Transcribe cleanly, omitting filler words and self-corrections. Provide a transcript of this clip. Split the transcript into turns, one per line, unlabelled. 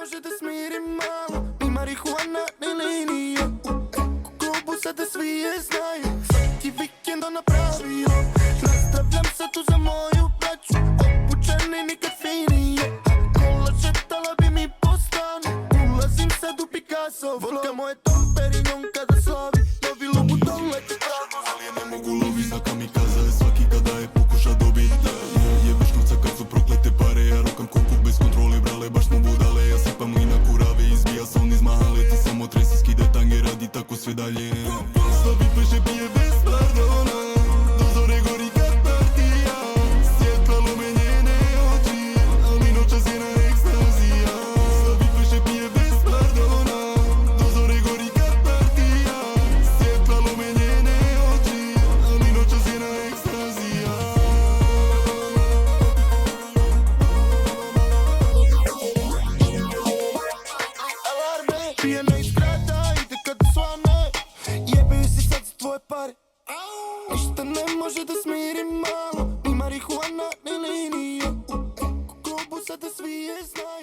može da smiri malo, ni marihuana, ni linija. U klubu sada svi je znaju, svaki vikend ona pravi. Nastavljam sad tu za moju braću, obučeni nikad finije. Kola šetala bi mi po stanu, ulazim sad u Picasso. Vodka moje Dom Perignon kada slavi, lovi lupu dole ti pravo.
Ali je ne mogu lovi za kamikaza, svaki kada je pokuša dobit. Jebeš novca kad su proklete pare, ja rokam koku bez kontrole, brale baš smo budale. Ja sipam lina kurave, izbija sound iz mahale, ti samo tresi skide tange, radi tako sve dalje. Slavi peše pije bez pardona, do zore gori kad partija. Svjetla lome njene oči, ali noćas je na ekstazija. Slavi peše pije bez pardona, do zore gori kad partija. Svjetla lome njene oči, ali noćas je na ekstazija.
Alarme, pijena iz grada, ide kad svane. Jebaju si sad za tvoje pare, ništa ne može da smiri malo, ni marihuana, ni linija. U klubu sada svi je znaju.